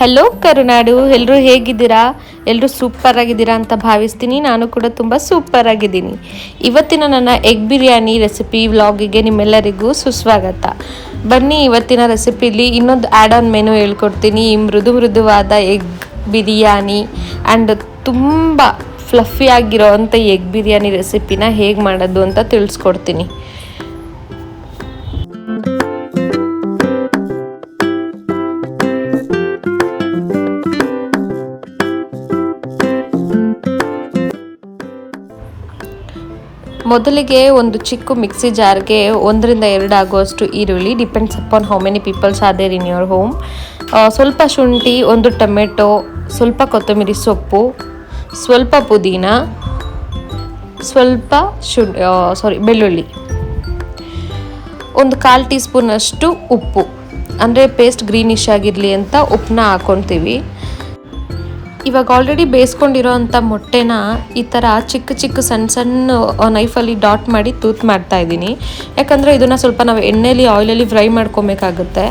Hello ಕರುನಾಡು, ಎಲ್ಲರೂ ಹೇಗಿದ್ದೀರಾ? ಎಲ್ಲರೂ ಸೂಪರ್ ಆಗಿದ್ದೀರಾ ಅಂತ ಭಾವಿಸ್ತೀನಿ. ನಾನು ಕೂಡ ತುಂಬ ಸೂಪರ್ ಆಗಿದ್ದೀನಿ. ಇವತ್ತಿನ ನನ್ನ ಎಗ್ ಬಿರಿಯಾನಿ ರೆಸಿಪಿ ವ್ಲಾಗಿಗೆ ನಿಮ್ಮೆಲ್ಲರಿಗೂ ಸುಸ್ವಾಗತ. ಬನ್ನಿ, ಇವತ್ತಿನ ರೆಸಿಪಿಲಿ ಇನ್ನೊಂದು ಆ್ಯಡ್ ಆನ್ ಮೆನು ಹೇಳ್ಕೊಡ್ತೀನಿ. ಮೃದುವಾದ ಎಗ್ ಬಿರಿಯಾನಿ ಆ್ಯಂಡ್ ತುಂಬ ಫ್ಲಫಿ ಆಗಿರೋ ಅಂಥ ಎಗ್ ಬಿರಿಯಾನಿ ರೆಸಿಪಿನ ಹೇಗೆ ಮಾಡೋದು ಅಂತ ತಿಳಿಸ್ಕೊಡ್ತೀನಿ. ಮೊದಲಿಗೆ ಒಂದು ಚಿಕ್ಕ ಮಿಕ್ಸಿ ಜಾರ್ಗೆ 1 ರಿಂದ 2 ಆಗುವಷ್ಟು ಈರುಳ್ಳಿ, depends upon how many peoples are there in your home. ಸ್ವಲ್ಪ ಶುಂಠಿ, 1 ಟೊಮೆಟೊ, ಸ್ವಲ್ಪ ಕೊತ್ತಂಬರಿ ಸೊಪ್ಪು, ಸ್ವಲ್ಪ ಪುದೀನ, ಸ್ವಲ್ಪ ಬೆಳ್ಳುಳ್ಳಿ, 1/4 ಟೀ ಸ್ಪೂನಷ್ಟು ಉಪ್ಪು, ಅಂದರೆ ಪೇಸ್ಟ್ ಗ್ರೀನಿಶ್ ಆಗಿರಲಿ ಅಂತ ಉಪ್ಪನ್ನ ಹಾಕ್ಕೊತೀವಿ. ಇವಾಗ ಆಲ್ರೆಡಿ ಬೇಯಿಸ್ಕೊಂಡಿರೋ ಅಂಥ ಮೊಟ್ಟೆನ ಈ ಥರ ಚಿಕ್ಕ ಸಣ್ಣ ನೈಫಲ್ಲಿ ಡಾಟ್ ಮಾಡಿ ತೂತ್ ಮಾಡ್ತಾ ಇದ್ದೀನಿ. ಯಾಕಂದರೆ ಇದನ್ನು ಸ್ವಲ್ಪ ನಾವು ಆಯಿಲಲ್ಲಿ ಫ್ರೈ ಮಾಡ್ಕೊಬೇಕಾಗುತ್ತೆ.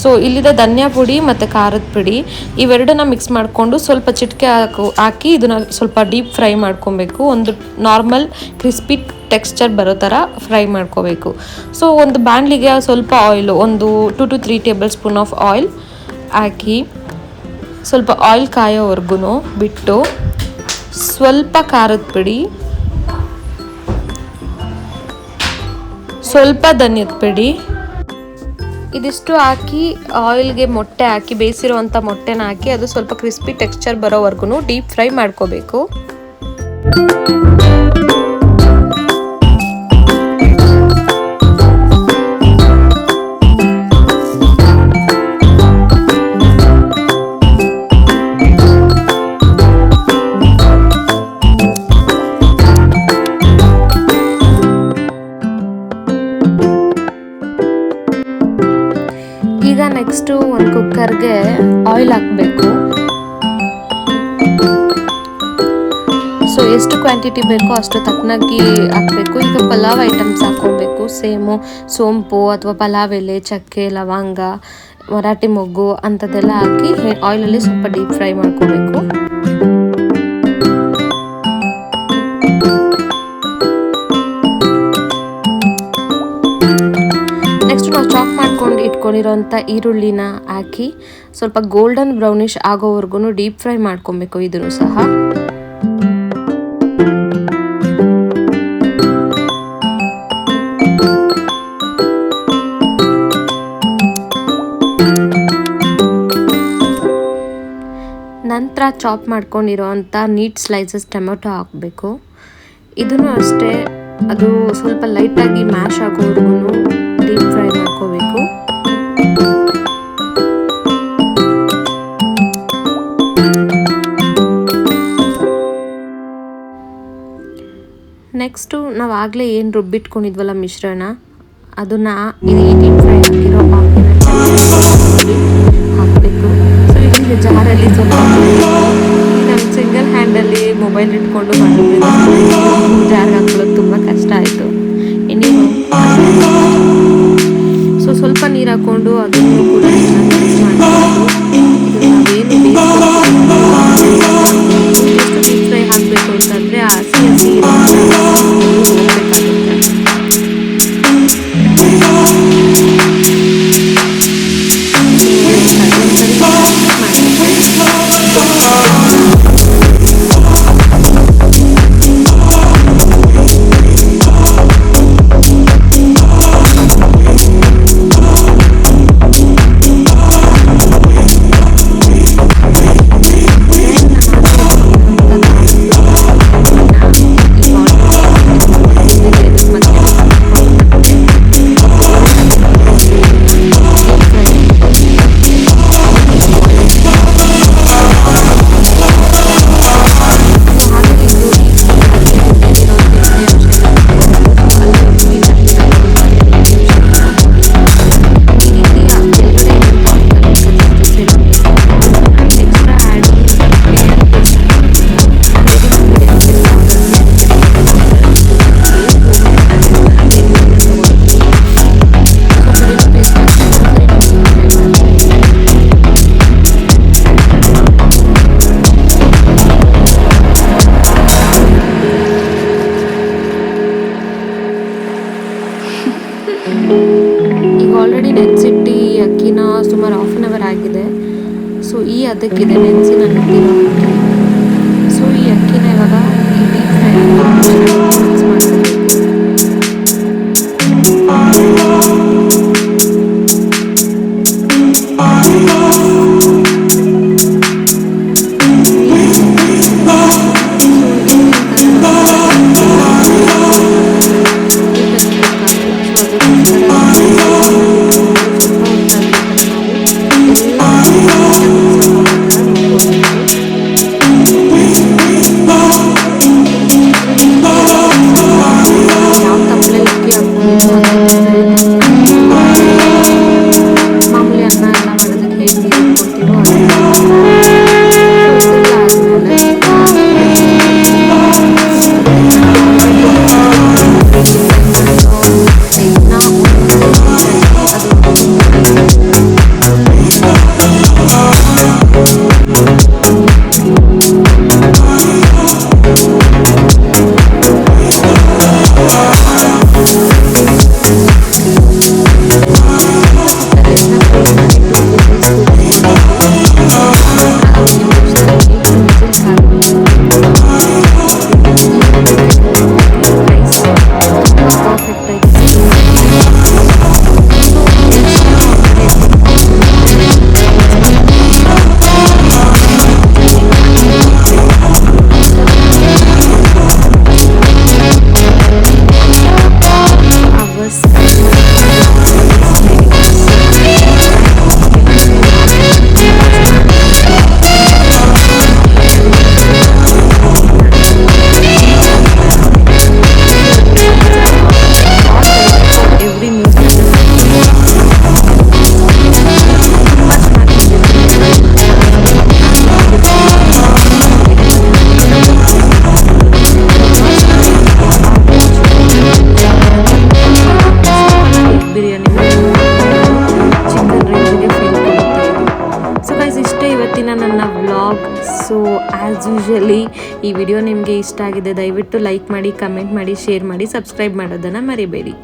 ಸೊ ಇಲ್ಲಿದೆ ಧನಿಯಾ ಪುಡಿ ಮತ್ತು ಖಾರದ ಪುಡಿ, ಇವೆರಡನ್ನ ಮಿಕ್ಸ್ ಮಾಡಿಕೊಂಡು ಸ್ವಲ್ಪ ಚಿಟಿಕೆ ಹಾಕಿ ಇದನ್ನು ಸ್ವಲ್ಪ ಡೀಪ್ ಫ್ರೈ ಮಾಡ್ಕೊಬೇಕು. ಒಂದು ನಾರ್ಮಲ್ ಕ್ರಿಸ್ಪಿ ಟೆಕ್ಸ್ಚರ್ ಬರೋ ಥರ ಫ್ರೈ ಮಾಡ್ಕೋಬೇಕು. ಸೊ ಒಂದು ಬಾಣಲಿಗೆ ಸ್ವಲ್ಪ ಆಯಿಲು, ಒಂದು 2 to 3 table spoon of oil ಹಾಕಿ ಸ್ವಲ್ಪ ಆಯಿಲ್ ಕಾಯೋವರೆಗೂ ಬಿಟ್ಟು, ಸ್ವಲ್ಪ ಖಾರದ ಪುಡಿ, ಸ್ವಲ್ಪ ಧನಿಯದ ಪುಡಿ, ಇದಿಷ್ಟು ಹಾಕಿ ಆಯಿಲ್ಗೆ ಮೊಟ್ಟೆ ಹಾಕಿ ಬೇಯಿಸಿರುವಂಥ ಮೊಟ್ಟೆನ ಹಾಕಿ ಅದು ಸ್ವಲ್ಪ ಕ್ರಿಸ್ಪಿ ಟೆಕ್ಸ್ಚರ್ ಬರೋವರೆಗೂ ಡೀಪ್ ಫ್ರೈ ಮಾಡ್ಕೋಬೇಕು. ಈಗ ನೆಕ್ಸ್ಟು ಒಂದು ಕುಕ್ಕರ್ಗೆ ಆಯಿಲ್ ಹಾಕಬೇಕು. ಸೊ ಎಷ್ಟು ಕ್ವಾಂಟಿಟಿ ಬೇಕೋ ಅಷ್ಟು ತಕ್ಕನಾಗಿ ಹಾಕಬೇಕು. ಈಗ ಪಲಾವ್ ಐಟಮ್ಸ್ ಹಾಕ್ಕೊಬೇಕು. ಸೇಮು ಸೋಂಪು ಅಥವಾ ಪಲಾವ್ ಎಲೆ, ಚಕ್ಕೆ, ಲವಂಗ, ಮರಾಠಿ ಮೊಗ್ಗು ಅಂಥದ್ದೆಲ್ಲ ಹಾಕಿ ಆಯಿಲಲ್ಲಿ ಸ್ವಲ್ಪ ಡೀಪ್ ಫ್ರೈ ಮಾಡ್ಕೋಬೇಕು. ನಾವು ಚಾಪ್ ಮಾಡ್ಕೊಂಡು ಇಟ್ಕೊಂಡಿರೋಂಥ ಈರುಳ್ಳಿನ ಹಾಕಿ ಸ್ವಲ್ಪ ಗೋಲ್ಡನ್ ಬ್ರೌನಿಶ್ ಆಗೋವರೆಗೂ ಡೀಪ್ ಫ್ರೈ ಮಾಡ್ಕೊಬೇಕು. ಇದನ್ನು ಸಹ ನಂತರ ಚಾಪ್ ಮಾಡ್ಕೊಂಡಿರೋಂಥ ನೀಟ್ ಸ್ಲೈಸಸ್ ಟೊಮೆಟೊ ಹಾಕಬೇಕು. ಇದನ್ನು ಅಷ್ಟೇ, ಅದು ಸ್ವಲ್ಪ ಲೈಟಾಗಿ ಮ್ಯಾಶ್ ಆಗೋವರೆಗೂ ಡೀಪ್ ಫ್ರೈ ಮಾಡ್ಕೋಬೇಕು. ನೆಕ್ಸ್ಟು ನಾವು ಆಗಲೇ ಏನು ರುಬ್ಬಿಟ್ಕೊಂಡಿದ್ವಲ್ಲ ಮಿಶ್ರಣ, ಅದನ್ನು ಡೀಪ್ ಫ್ರೈ ಆಗಿರೋ ಹಾಕಬೇಕು. ಸೊ ಈಗ ಜಾರಲ್ಲಿ ಸ್ವಲ್ಪ ನಾನು ಸಿಂಗಲ್ ಹ್ಯಾಂಡಲ್ಲಿ ಮೊಬೈಲ್ ಇಟ್ಕೊಂಡು ಜಾರ್ಗೆ ಹಾಕೊಳ್ಳೋದು ತುಂಬ ಕಷ್ಟ ಆಯಿತು. ಸೊ ಸ್ವಲ್ಪ ನೀರು ಹಾಕ್ಕೊಂಡು ಅದನ್ನು ಕೂಡ ಮಿಕ್ಸ್ ಮಾಡಬೇಕು. ನಾವೇನು ಎಷ್ಟು ಡೀಪ್ ಫ್ರೈ ಹಾಕಬೇಕು ಅಂತಂದರೆ ಹಸಿ ಹೋಗಬೇಕಾಗುತ್ತೆ. ಸುಮಾರು 1/2 ಅವರ್ ಆಗಿದೆ. ಸೊ ಈ ಅದಕ್ಕಿದೆ ನೆನೆಸಿ ನಾನು ಇಟ್ಟಿರೋ ಅಕ್ಕಿ. ಸೊ ಈ ಅಕ್ಕಿನ ಇವಾಗ ಈ ಡೀಪ್ ಫ್ರೈ ಮಿಕ್ಸ್ ಮಾಡಬೇಕು. ನನ್ನ ವ್ಲಾಗ್. ಸೊ ಆ್ಯಸ್ ಯೂಶ್ವಲಿ ಈ ವಿಡಿಯೋ ನಿಮಗೆ ಇಷ್ಟ ಆಗಿದೆ, ದಯವಿಟ್ಟು ಲೈಕ್ ಮಾಡಿ, ಕಮೆಂಟ್ ಮಾಡಿ, ಶೇರ್ ಮಾಡಿ, ಸಬ್ಸ್ಕ್ರೈಬ್ ಮಾಡೋದನ್ನು ಮರಿಬೇಡಿ.